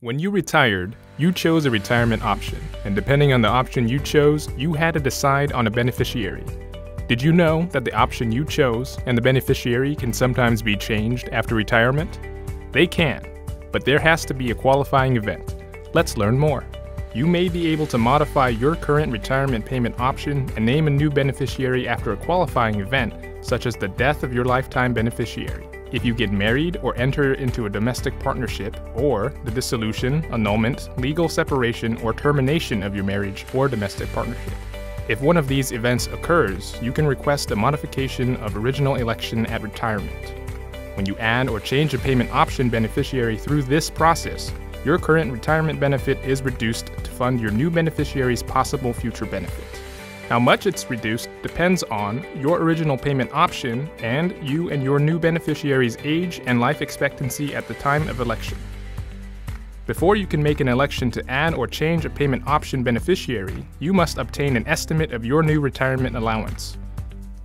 When you retired, you chose a retirement option, and depending on the option you chose, you had to decide on a beneficiary. Did you know that the option you chose and the beneficiary can sometimes be changed after retirement? They can, but there has to be a qualifying event. Let's learn more. You may be able to modify your current retirement payment option and name a new beneficiary after a qualifying event, such as the death of your lifetime beneficiary. If you get married or enter into a domestic partnership, or the dissolution, annulment, legal separation, or termination of your marriage or domestic partnership. If one of these events occurs, you can request a modification of original election at retirement. When you add or change a payment option beneficiary through this process, your current retirement benefit is reduced to fund your new beneficiary's possible future benefit. How much it's reduced depends on your original payment option and you and your new beneficiary's age and life expectancy at the time of election. Before you can make an election to add or change a payment option beneficiary, you must obtain an estimate of your new retirement allowance.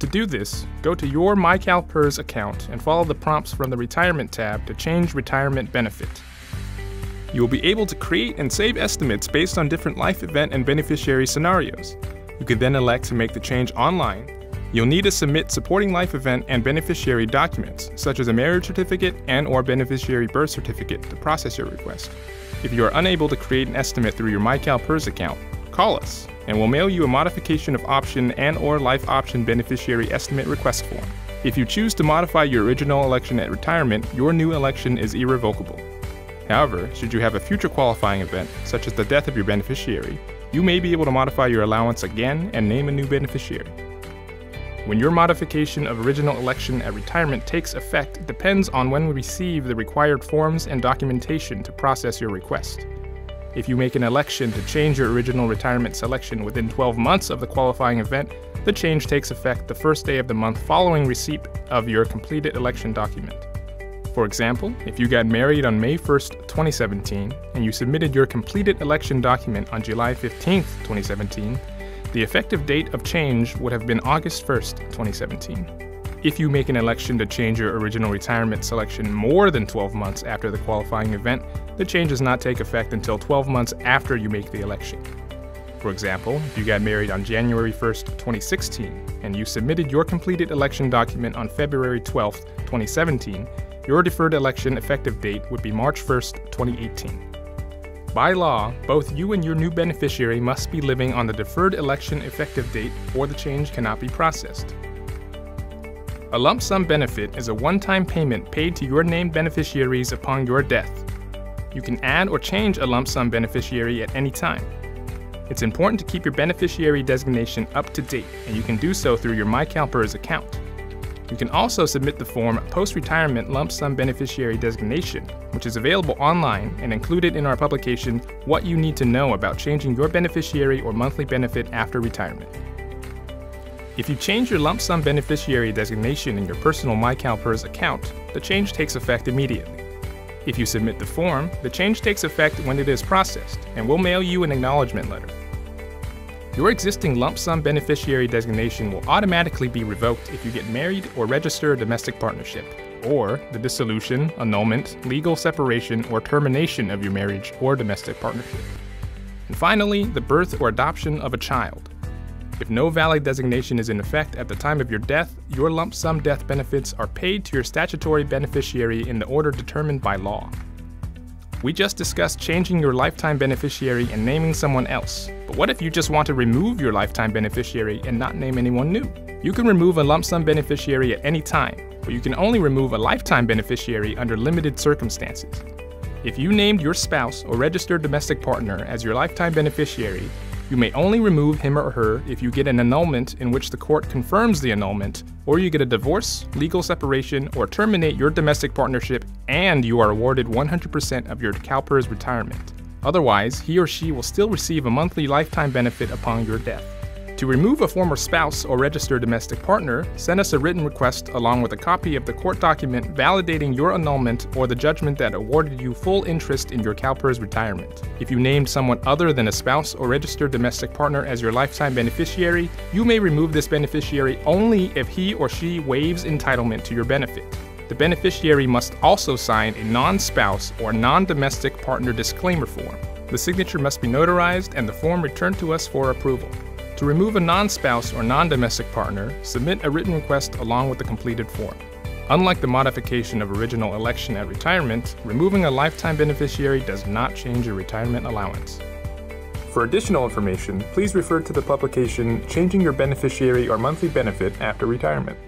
To do this, go to your CalPERS account and follow the prompts from the Retirement tab to change retirement benefit. You will be able to create and save estimates based on different life event and beneficiary scenarios. You can then elect to make the change online. You'll need to submit supporting life event and beneficiary documents, such as a marriage certificate and/or beneficiary birth certificate, to process your request. If you are unable to create an estimate through your CalPERS account, call us, and we'll mail you a modification of option and/or life option beneficiary estimate request form. If you choose to modify your original election at retirement, your new election is irrevocable. However, should you have a future qualifying event, such as the death of your beneficiary, you may be able to modify your allowance again and name a new beneficiary. When your modification of original election at retirement takes effect, it depends on when we receive the required forms and documentation to process your request. If you make an election to change your original retirement selection within 12 months of the qualifying event, the change takes effect the first day of the month following receipt of your completed election document. For example, if you got married on May 1st, 2017, and you submitted your completed election document on July 15th, 2017, the effective date of change would have been August 1st, 2017. If you make an election to change your original retirement selection more than 12 months after the qualifying event, the change does not take effect until 12 months after you make the election. For example, if you got married on January 1st, 2016, and you submitted your completed election document on February 12th, 2017, your deferred election effective date would be March 1st, 2018. By law, both you and your new beneficiary must be living on the deferred election effective date or the change cannot be processed. A lump sum benefit is a one-time payment paid to your named beneficiaries upon your death. You can add or change a lump sum beneficiary at any time. It's important to keep your beneficiary designation up to date, and you can do so through your CalPERS account. You can also submit the form Post-Retirement Lump Sum Beneficiary Designation, which is available online and included in our publication, What You Need to Know About Changing Your Beneficiary or Monthly Benefit After Retirement. If you change your lump sum beneficiary designation in your personal CalPERS account, the change takes effect immediately. If you submit the form, the change takes effect when it is processed, and we'll mail you an acknowledgement letter. Your existing lump sum beneficiary designation will automatically be revoked if you get married or register a domestic partnership, or the dissolution, annulment, legal separation, or termination of your marriage or domestic partnership. And finally, the birth or adoption of a child. If no valid designation is in effect at the time of your death, your lump sum death benefits are paid to your statutory beneficiary in the order determined by law. We just discussed changing your lifetime beneficiary and naming someone else. But what if you just want to remove your lifetime beneficiary and not name anyone new? You can remove a lump sum beneficiary at any time, but you can only remove a lifetime beneficiary under limited circumstances. If you named your spouse or registered domestic partner as your lifetime beneficiary, you may only remove him or her if you get an annulment in which the court confirms the annulment, or you get a divorce, legal separation, or terminate your domestic partnership and you are awarded 100% of your CalPERS retirement. Otherwise, he or she will still receive a monthly lifetime benefit upon your death. To remove a former spouse or registered domestic partner, send us a written request along with a copy of the court document validating your annulment or the judgment that awarded you full interest in your CalPERS retirement. If you named someone other than a spouse or registered domestic partner as your lifetime beneficiary, you may remove this beneficiary only if he or she waives entitlement to your benefit. the beneficiary must also sign a non-spouse or non-domestic partner disclaimer form. The signature must be notarized and the form returned to us for approval. To remove a non-spouse or non-domestic partner, submit a written request along with the completed form. Unlike the modification of original election at retirement, removing a lifetime beneficiary does not change your retirement allowance. For additional information, please refer to the publication Changing Your Beneficiary or Monthly Benefit After Retirement.